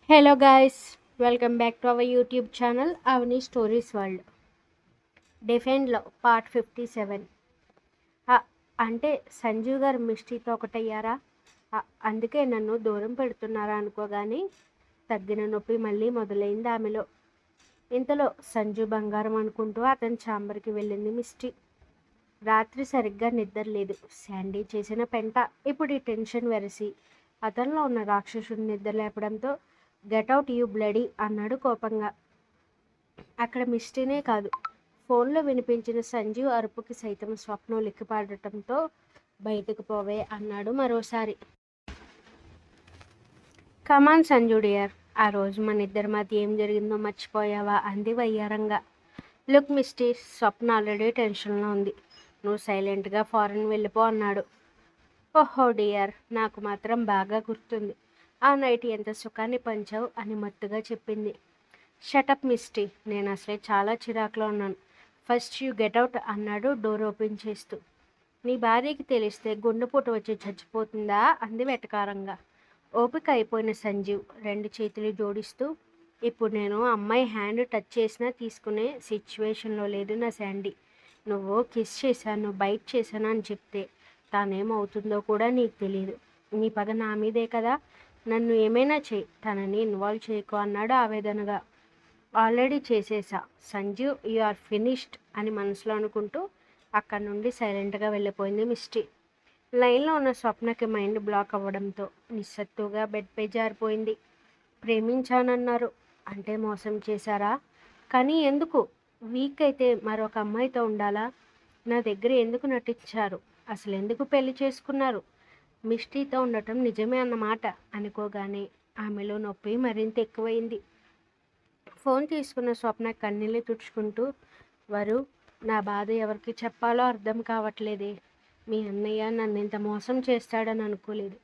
Hello guys, welcome back to our YouTube channel Avani Stories World. Defend part 57. అంటే సంజీవ్ గారు మిస్టేక్తో ఒకటయ్యారా? అందుకే నన్ను దూరం పెడుతున్నారా అనుకోగానే తగ్గిన నొప్పి మళ్ళీ మొదలైంది ఆమెలో. ఇంతలో సంజు బంగారం అనుకుంటూ అతని ఛాంబర్కి వెళ్ళింది మిస్టీ. రాత్రి సరిగ్గా నిద్ర లేదు. శాండీ చేసిన పెంట ఇప్పుడు ఈ టెన్షన్ వెరసి అతనిలో ఉన్న రాక్షసుని నిద్ర లేపడంతో గెట్ అవుట్ యూ బ్లడీ అన్నాడు కోపంగా. అక్కడ మిస్టీనే కాదు, ఫోన్లో వినిపించిన సంజీవ్ అరుపుకి సైతం స్వప్నం లిక్కిపాడటంతో బయటకు పోవే అన్నాడు మరోసారి. కమాన్ సంజు డియర్, ఆ రోజు మన ఇద్దరి మధ్య ఏం జరిగిందో మర్చిపోయావా అంది వయ్యారంగా. లుక్ మిస్టీ, స్వప్న ఆల్రెడీ టెన్షన్లో ఉంది. నువ్వు సైలెంట్గా ఫారెన్ వెళ్ళిపో అన్నాడు. ఓహో డియర్, నాకు మాత్రం బాగా గుర్తుంది. ఆ నైట్ ఎంత సుఖాన్ని పంచావు అని మత్తుగా చెప్పింది. షటప్ మిస్టీ, నేను అసలే చాలా చిరాకులో ఉన్నాను. ఫస్ట్ యూ గెట్అవుట్ అన్నాడు డోర్ ఓపెన్ చేస్తూ. నీ భార్యకి తెలిస్తే గుండెపోటు వచ్చి చచ్చిపోతుందా అంది వెటకారంగా. ఓపిక అయిపోయిన సంజీవ్ రెండు చేతులు జోడిస్తూ, ఇప్పుడు నేను అమ్మాయి హ్యాండ్ టచ్ చేసినా తీసుకునే సిచ్యువేషన్లో లేదు నా శాండీ. నువ్వు కిస్ చేశాను, బైట్ చేశాను అని చెప్తే తానేమవుతుందో కూడా నీకు తెలియదు. నీ పగ నా మీదే కదా, నన్ను ఏమైనా చేయి, తనని ఇన్వాల్వ్ చేయకు అన్నాడు ఆవేదనగా. ఆల్రెడీ చేసేసా సంజీవ్, యు ఆర్ ఫినిష్డ్ అని మనసులో అనుకుంటూ అక్కడి నుండి సైలెంట్గా వెళ్ళిపోయింది మిస్టీ. లైన్లో ఉన్న స్వప్నకి మైండ్ బ్లాక్ అవ్వడంతో నిస్సత్తుగా బెడ్పై జారిపోయింది. ప్రేమించానన్నారు అంటే మోసం చేశారా? కానీ ఎందుకు? వీక్ అయితే మరొక అమ్మాయితో ఉండాలా? నా దగ్గర ఎందుకు నటించారు? అసలు ఎందుకు పెళ్లి చేసుకున్నారు? మిస్టీతో ఉండటం నిజమే అన్నమాట అనుకోగానే ఆమెలో నొప్పి మరింత ఎక్కువైంది. ఫోన్ తీసుకున్న స్వప్న కన్నీళ్ళు తుడుచుకుంటూ, వరు, నా బాధ ఎవరికి చెప్పాలో అర్థం కావట్లేదే. మీ అన్నయ్య నన్ను ఇంత మోసం చేస్తాడని అనుకోలేదు.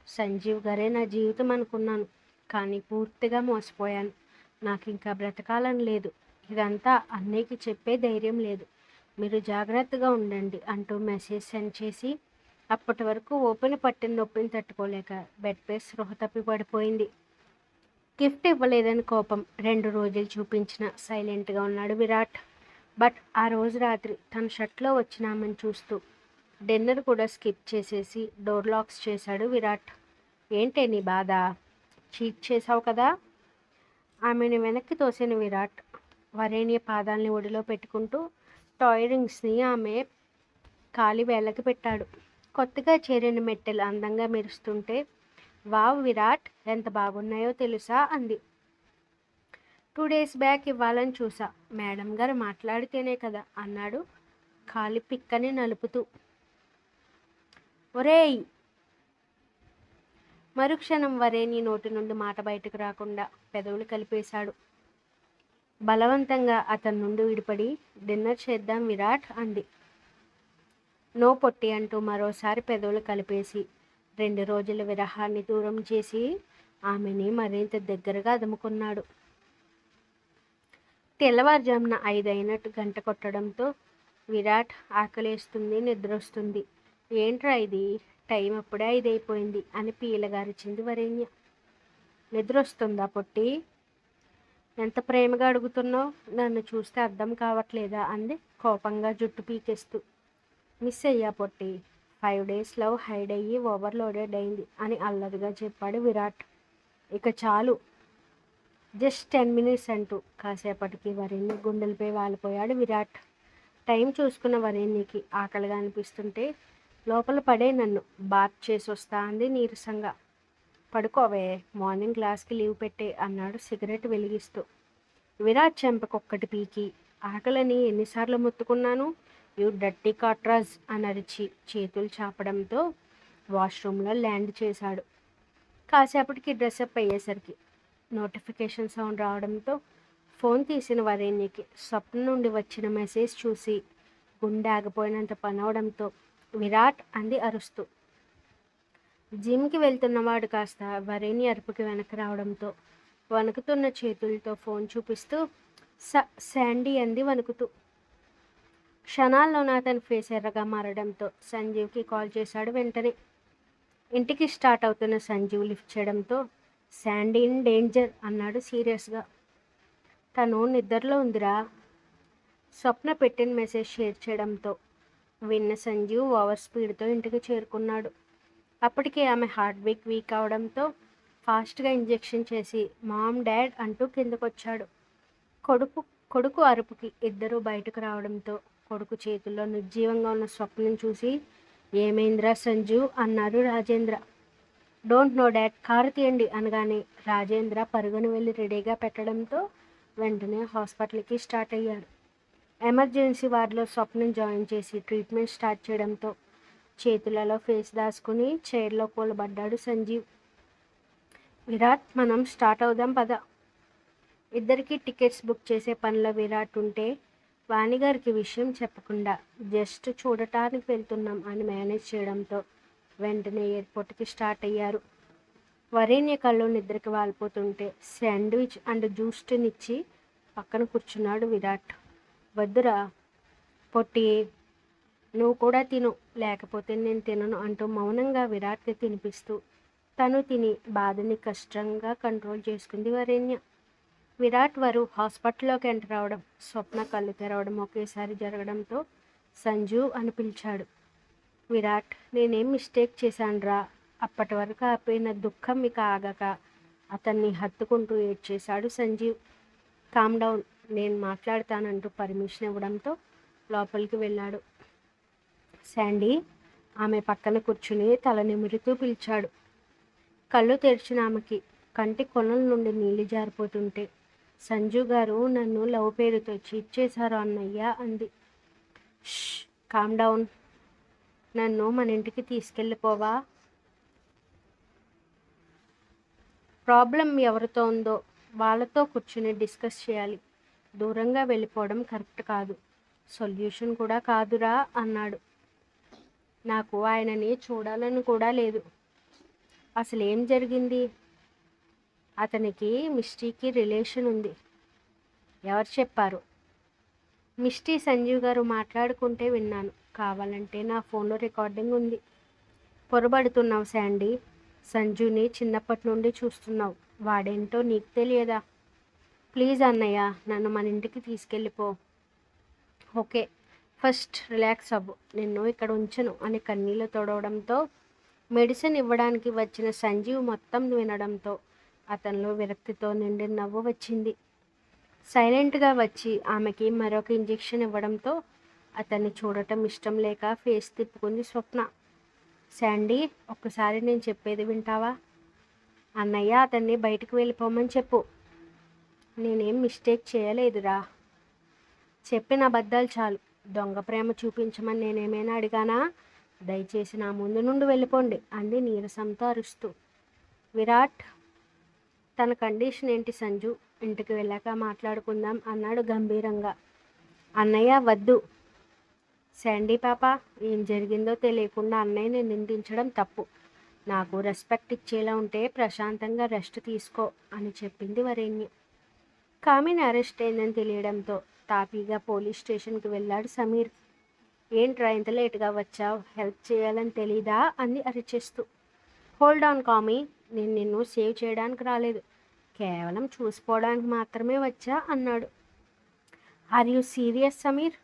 సంజీవ్ గారే నా జీవితం అనుకున్నాను, కానీ పూర్తిగా మోసపోయాను. నాకు ఇంకా బ్రతకాలని లేదు. ఇదంతా అన్నయ్యకి చెప్పే ధైర్యం లేదు. మీరు జాగ్రత్తగా ఉండండి అంటూ మెసేజ్ సెండ్ చేసి అప్పటి వరకు ఓపెన్ పట్టిన నొప్పిని తట్టుకోలేక బెడ్పై స్పృహ తప్పి పడిపోయింది. గిఫ్ట్ ఇవ్వలేదని కోపం 2 రోజులు చూపించిన సైలెంట్గా ఉన్నాడు విరాట్. బట్ ఆ రోజు రాత్రి తన షర్ట్లో వచ్చిన ఆమెను చూస్తూ డిన్నర్ కూడా స్కిప్ చేసేసి డోర్ లాక్స్ చేశాడు విరాట్. ఏంటే నీ బాధ? చీట్ చేసావు కదా? ఆమెను వెనక్కి తోసిన విరాట్ వరేణ్య పాదాలని ఒడిలో పెట్టుకుంటూ టాయ్ రింగ్స్ని ఆమె కాలి వేళ్ళకి పెట్టాడు. కొత్తగా చేరిన మెట్టెలు అందంగా మెరుస్తుంటే, వావ్ విరాట్, ఎంత బాగున్నాయో తెలుసా అంది. 2 days బ్యాక్ ఇవ్వాలని చూసా, మేడం గారు మాట్లాడితేనే కదా అన్నాడు కాలి పిక్కని నలుపుతూ. ఒరేయ్! మరుక్షణం వరేణి నోటి నుండి మాట బయటకు రాకుండా పెదవులు కలిపేశాడు. బలవంతంగా అతని నుండి విడిపడి, డిన్నర్ చేద్దాం విరాట్ అంది. నో పొట్టి అంటూ మరోసారి పెదవులు కలిపేసి 2 రోజుల విరహాన్ని దూరం చేసి ఆమెని మరింత దగ్గరగా అదుముకున్నాడు. తెల్లవారుజామున 5 అయినట్టు గంట కొట్టడంతో విరాట్ ఆకలేస్తుంది, నిద్రొస్తుంది. ఏంట్రా ఇది, టైం అప్పుడే 5 అయిపోయింది అని పీలగారిచింది వరేణ్య. నిద్రొస్తుందా పొట్టి? ఎంత ప్రేమగా అడుగుతున్నావు, నన్ను చూస్తే అర్థం కావట్లేదా అంది కోపంగా జుట్టు పీకేస్తూ. మిస్ అయ్యా పొట్టి, 5 days లవ్ హైడ్ అయ్యి ఓవర్లోడెడ్ అయింది అని అల్లరిగా చెప్పాడు విరాట్. ఇక చాలు, జస్ట్ 10 minutes అంటూ కాసేపటికి వరేణ్య గుండెలపై వాలిపోయాడు విరాట్. టైం చూసుకున్న వరేణ్యకి ఆకలిగా అనిపిస్తుంటే, లోపల పడే నన్ను బాత్ చేసి వస్తా అంది నీరసంగా. పడుకోవే, మార్నింగ్ క్లాస్కి లీవ్ పెట్టే అన్నాడు సిగరెట్ వెలిగిస్తూ. విరాట్ చెంపకొక్కటి పీకి, ఆకలని ఎన్నిసార్లు మొత్తుకున్నాను, యూ డర్టీ కాట్రాజ్ అని అరిచి చేతులు చాపడంతో వాష్రూమ్లో ల్యాండ్ చేశాడు. కాసేపటికి డ్రెస్అప్ అయ్యేసరికి నోటిఫికేషన్ సౌండ్ రావడంతో ఫోన్ తీసిన వరేణ్యకి స్వప్న నుండి వచ్చిన మెసేజ్ చూసి గుండె ఆగిపోయినంత పనవడంతో విరాట్ అంది అరుస్తూ. జిమ్కి వెళ్తున్నవాడు కాస్త వరేణ్య అరుపుకి వెనక్కి రావడంతో వణుకుతున్న చేతులతో ఫోన్ చూపిస్తూ శాండీ అంది వణుకుతూ. క్షణాల్లోనే అతని ఫేస్ ఎర్రగా మారడంతో సంజీవ్కి కాల్ చేశాడు వెంటనే. ఇంటికి స్టార్ట్ అవుతున్న సంజీవ్ లిఫ్ట్ చేయడంతో శాండీ ఇన్ డేంజర్ అన్నాడు సీరియస్గా. తను నిద్రలో ఉందిరా. స్వప్న పెట్టిన మెసేజ్ షేర్ చేయడంతో విన్న సంజీవ్ ఓవర్ స్పీడ్తో ఇంటికి చేరుకున్నాడు. అప్పటికే ఆమె హార్ట్ వీక్ అవడంతో ఫాస్ట్గా ఇంజెక్షన్ చేసి మామ్ డాడ్ అంటూ కిందకొచ్చాడు. కొడుకు కొడుకు అరుపుకి ఇద్దరూ బయటకు రావడంతో కొడుకు చేతుల్లో నిర్జీవంగా ఉన్న స్వప్నం చూసి ఏమైందిరా సంజు అన్నారు Rajendra. Don't know dad, car తీయండి అనగానే రాజేంద్ర పరుగున వెళ్ళి రెడీగా పెట్టడంతో వెంటనే హాస్పిటల్కి స్టార్ట్ అయ్యాడు. ఎమర్జెన్సీ వార్డులో స్వప్నం జాయిన్ చేసి ట్రీట్మెంట్ స్టార్ట్ చేయడంతో చేతులలో ఫేస్ దాచుకుని చైర్లో కూలబడ్డాడు సంజీవ్. విరాట్, మనం స్టార్ట్ అవుదాం పద. ఇద్దరికి టికెట్స్ బుక్ చేసే పనిలో విరాట్ ఉంటే వాణిగారికి విషయం చెప్పకుండా జస్ట్ చూడటానికి వెళ్తున్నాం అని మేనేజ్ చేయడంతో వెంటనే ఎయిర్పోర్ట్కి స్టార్ట్ అయ్యారు. వరేణ్య కళ్ళు నిద్రకి వాలిపోతుంటే శాండ్విచ్ అండ్ జ్యూస్నిచ్చి పక్కన కూర్చున్నాడు విరాట్. వద్దురా పొట్టి, నువ్వు కూడా తిను, లేకపోతే నేను తినను అంటూ మౌనంగా విరాట్కి తినిపిస్తూ తను తిని బాధని కష్టంగా కంట్రోల్ చేసుకుంది వరేణ్య. విరాట్ వారు హాస్పిటల్లోకి ఎంటర్ అవడం, స్వప్న కళ్ళు తెరవడం ఒకేసారి జరగడంతో సంజు అని పిలిచాడు. విరాట్, నేనేం మిస్టేక్ చేశానురా. అప్పటి వరకు ఆపిన దుఃఖం ఇక ఆగక అతన్ని హత్తుకుంటూ ఏడ్చేశాడు సంజీవ్. కామ్ డౌన్, నేను మాట్లాడతానంటూ పర్మిషన్ ఇవ్వడంతో లోపలికి వెళ్ళాడు. శాండీ ఆమె పక్కన కూర్చుని తల నిమురుతూ పిలిచాడు. కళ్ళు తెరిచిన ఆమెకి కంటి కొనల నుండి నీళ్లు జారిపోతుంటే సంజు గారు నన్ను లవ్ పేరుతో చీట్ చేశారు అన్నయ్య అంది. కామ్ డౌన్, నన్ను మన ఇంటికి తీసుకెళ్ళిపోవా? ప్రాబ్లం ఎవరితో ఉందో వాళ్ళతో కూర్చుని డిస్కస్ చేయాలి. దూరంగా వెళ్ళిపోవడం కరెక్ట్ కాదు, సొల్యూషన్ కూడా కాదురా అన్నాడు. నాకు ఆయనని చూడాలని కూడా లేదు. అసలు ఏం జరిగింది? అతనికి మిస్టీకి రిలేషన్ ఉంది. ఎవరు చెప్పారు? మిస్టీ సంజీవ్ గారు మాట్లాడుకుంటే విన్నాను. కావాలంటే నా ఫోన్లో రికార్డింగ్ ఉంది. పొరబడుతున్నావు శాండీ. సంజుని చిన్నప్పటి నుండి చూస్తున్నావు. వాడేంటో నీకు తెలియదా? ప్లీజ్ అన్నయ్య, నన్ను మన ఇంటికి తీసుకెళ్ళిపో. ఓకే, ఫస్ట్ రిలాక్స్ అవ్వు, నిన్ను ఇక్కడ ఉంచను అని కన్నీళ్ళు తొడవడంతో మెడిసిన్ ఇవ్వడానికి వచ్చిన సంజీవ్ మొత్తం వినడంతో అతనిలో విరక్తితో నిండిన నవ్వు వచ్చింది. సైలెంట్గా వచ్చి ఆమెకి మరొక ఇంజెక్షన్ ఇవ్వడంతో అతన్ని చూడటం ఇష్టం లేక ఫేస్ తిప్పుకుంది స్వప్న. శాండీ, ఒక్కసారి నేను చెప్పేది వింటావా? అన్నయ్య, అతన్ని బయటకు వెళ్ళిపోమని చెప్పు. నేనేం మిస్టేక్ చేయలేదురా. చెప్పిన అబద్ధాలు చాలు. దొంగ ప్రేమ చూపించమని నేనేమైనా అడిగానా? దయచేసి నా ముందు నుండి వెళ్ళిపోండి అంది నీరసంతో అరుస్తూ. విరాట్, తన కండిషన్ ఏంటి సంజు? ఇంటికి వెళ్ళాక మాట్లాడుకుందాం అన్నాడు గంభీరంగా. అన్నయ్య వద్దు. శాండీ పాప, ఏం జరిగిందో తెలియకుండా అన్నయ్యని నిందించడం తప్పు. నాకు రెస్పెక్ట్ ఇచ్చేలా ఉంటే ప్రశాంతంగా రెస్ట్ తీసుకో అని చెప్పింది వరేణ్య. కామిని అరెస్ట్ అయిందని తెలియడంతో తాపీగా పోలీస్ స్టేషన్కి వెళ్ళాడు సమీర్. ఏంట్రా ఇంత లేటుగా వచ్చావు? హెల్ప్ చేయాలని తెలీదా అంది అరిచేస్తూ. హోల్డ్ ఆన్ కామీ, నేను నిన్ను సేవ్ చేయడానికి రాలేదు, కేవలం చూసిపోవడానికి మాత్రమే వచ్చా అన్నాడు. Are you serious Sameer?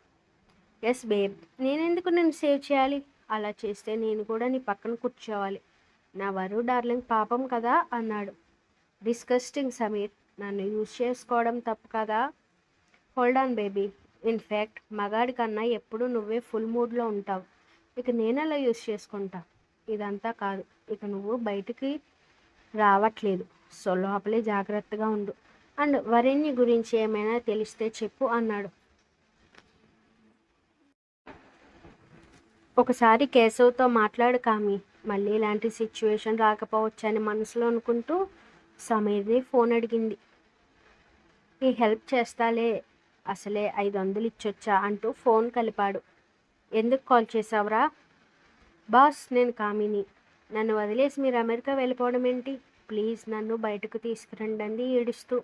Yes babe. నేనెందుకు నిన్ను సేవ్ చేయాలి? అలా చేస్తే నేను కూడా నీ పక్కన కూర్చోవాలి. నా వరు డార్లింగ్ పాపం కదా అన్నాడు. డిస్కస్టింగ్ సమీర్, నన్ను యూజ్ చేసుకోవడం తప్పు కదా? హోల్డ్ ఆన్ బేబీ, ఇన్ఫ్యాక్ట్ మగాడి కన్నా ఎప్పుడు నువ్వే ఫుల్ మూడ్లో ఉంటావు. ఇక నేనెలా యూజ్ చేసుకుంటా? ఇదంతా కాదు, ఇక నువ్వు బయటికి రావట్లేదు. సో లోపలే జాగ్రత్తగా ఉండు. అండ్ వరేణ్య గురించి ఏమైనా తెలిస్తే చెప్పు అన్నాడు. ఒకసారి కేశవ్తో మాట్లాడు కామి, మళ్ళీ ఇలాంటి సిచ్యువేషన్ రాకపోవచ్చని మనసులో అనుకుంటూ సమీర్ని ఫోన్ అడిగింది. ఈ హెల్ప్ చేస్తాలే, అసలే 500 ఇచ్చొచ్చా అంటూ ఫోన్ కలిపాడు. ఎందుకు కాల్ చేసావురా? బాస్, నేను కామిని. నన్ను వదిలేసి మీరు అమెరికా వెళ్ళిపోవడం ఏంటి? ప్లీజ్ నన్ను బయటకు తీసుకురండి అంది ఏడుస్తూ.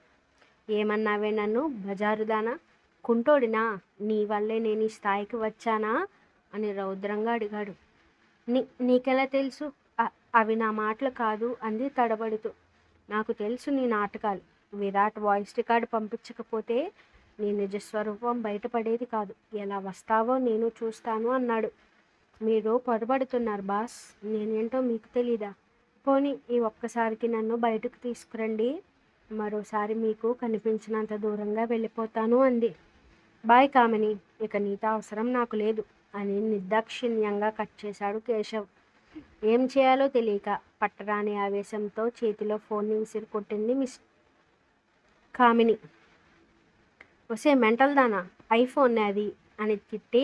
ఏమన్నావే నన్ను? బజారుదానా, కుంటోడినా? నీ వల్లే నేను ఈ స్థాయికి వచ్చానా అని రౌద్రంగా అడిగాడు. నీకెలా తెలుసు? అవి నా మాటలు కాదు అంది తడబడుతూ. నాకు తెలుసు నీ నాటకాలు. విరాట్ వాయిస్ రికార్డు పంపించకపోతే నీ నిజస్వరూపం బయటపడేది కాదు. ఎలా వస్తావో నేను చూస్తాను అన్నాడు. మీరు పొరపడుతున్నారు బాస్. నేనేంటో మీకు తెలీదా? పోనీ ఈ ఒక్కసారికి నన్ను బయటకు తీసుకురండి. మరోసారి మీకు కనిపించినంత దూరంగా వెళ్ళిపోతాను అంది. బాయ్ కామిని, ఇక నీతో అవసరం నాకు లేదు అని నిర్దాక్షిణ్యంగా కట్ చేశాడు కేశవ్. ఏం చేయాలో తెలియక పట్టరాని ఆవేశంతో చేతిలో ఫోన్ని విసిరి కొట్టింది మిస్ కామిని. వసే మెంటల్ దానా, ఐఫోన్ అది అని తిట్టి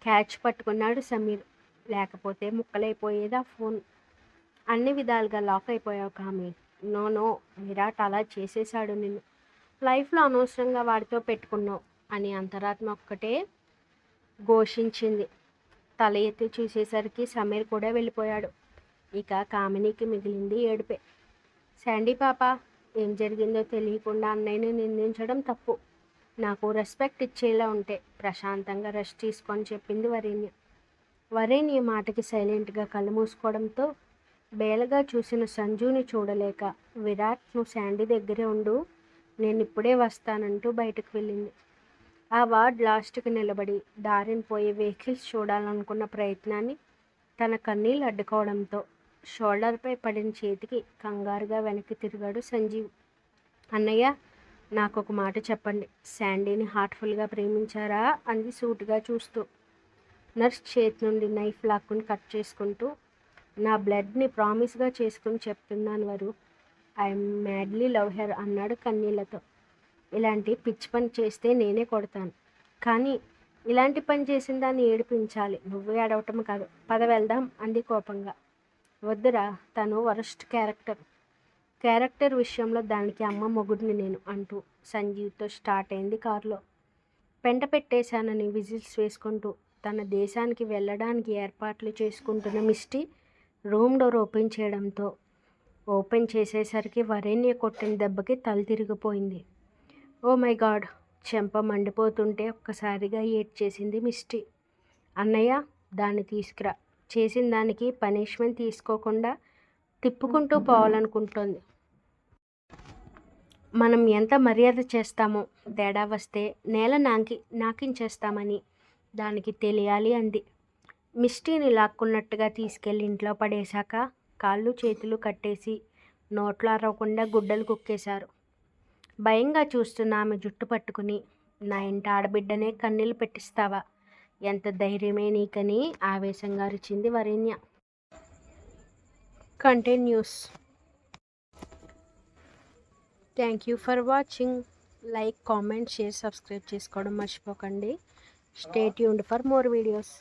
క్యాచ్ పట్టుకున్నాడు సమీర్. లేకపోతే ముక్కలైపోయేది ఆ ఫోన్. అన్ని విధాలుగా లాక్ అయిపోయావు కామి. నో, విరాట్ అలా చేసేశాడు నిన్ను. లైఫ్లో అనవసరంగా వాడితో పెట్టుకున్నావు అని అంతరాత్మ ఒక్కటే ఘోషించింది. తల ఎత్తి చూసేసరికి సమీర్ కూడా వెళ్ళిపోయాడు. ఇక కామినికి మిగిలింది ఏడుపే. శాండీ పాప, ఏం జరిగిందో తెలియకుండా అన్నయ్యని నిందించడం తప్పు. నాకు రెస్పెక్ట్ ఇచ్చేలా ఉంటే ప్రశాంతంగా రెస్ట్ తీసుకొని చెప్పింది వరేణ్య. వరేణ్య మాటకి సైలెంట్గా కళ్ళు మూసుకోవడంతో బేలగా చూసిన సంజుని చూడలేక, విరాట్ నువ్వు శాండీ దగ్గరే ఉండు, నేను ఇప్పుడే వస్తానంటూ బయటకు వెళ్ళింది. ఆ వార్డ్ లాస్ట్కి నిలబడి దారిన పోయే వెహికల్స్ చూడాలనుకున్న ప్రయత్నాన్ని తన కన్నీళ్ళు అడ్డుకోవడంతో షోల్డర్పై పడిన చేతికి కంగారుగా వెనక్కి తిరిగాడు సంజీవ్. అన్నయ్య, నాకు ఒక మాట చెప్పండి. శాండీని హార్ట్ఫుల్గా ప్రేమించారా అంది సూటిగా చూస్తూ. నర్స్ చేతి నుండి నైఫ్ లాక్కుని కట్ చేసుకుంటూ, నా బ్లడ్ని ప్రామిస్గా చేసుకుని చెప్తున్నాను వరు, ఐఎమ్ మ్యాడ్లీ లవ్ హెర్ అన్నాడు కన్నీళ్లతో. ఇలాంటి పిచ్చి పని చేస్తే నేనే కొడతాను, కానీ ఇలాంటి పని చేసిన దాన్ని ఏడిపించాలి, నువ్వే అడవటం కాదు. పద వెళ్దాం అంది కోపంగా. వద్దురా, తను వరస్ట్ క్యారెక్టర్ విషయంలో దానికి అమ్మ మొగుడిని నేను అంటూ సంజీవ్తో స్టార్ట్ అయింది కారులో. పెంట పెట్టేశానని విజిల్స్ వేసుకుంటూ తన దేశానికి వెళ్ళడానికి ఏర్పాట్లు చేసుకుంటున్న మిస్టీ రూమ్ డోర్ ఓపెన్ చేసేసరికి వరేణ్య కొట్టిన దెబ్బకి తల తిరిగిపోయింది. ఓ మై గాడ్, చెంప మండిపోతుంటే ఒక్కసారిగా ఏడ్చేసింది మిస్టీ. అన్నయ్య, దాన్ని తీసుకురా. చేసిన దానికి పనిష్మెంట్ తీసుకోకుండా తిప్పుకుంటూ పోవాలనుకుంటోంది. మనం ఎంత మర్యాద చేస్తామో తేడా వస్తే నేల నాకించేస్తామని దానికి తెలియాలి అంది. మిస్టీని లాక్కున్నట్టుగా తీసుకెళ్ళి ఇంట్లో పడేశాక కాళ్ళు చేతులు కట్టేసి నోట్లో అరవకుండా గుడ్డలు కుక్కేశారు. భయంగా చూస్తున్న ఆమె జుట్టు పట్టుకుని, నా ఇంటి ఆడబిడ్డనే కన్నీళ్ళు పెట్టిస్తావా, ఎంత ధైర్యమే నీకని ఆవేశంగా అరిచింది Varenya. Continuous. Thank you for watching. Like, comment, share, subscribe చేసుకోవడం మర్చిపోకండి. Stay tuned for more videos.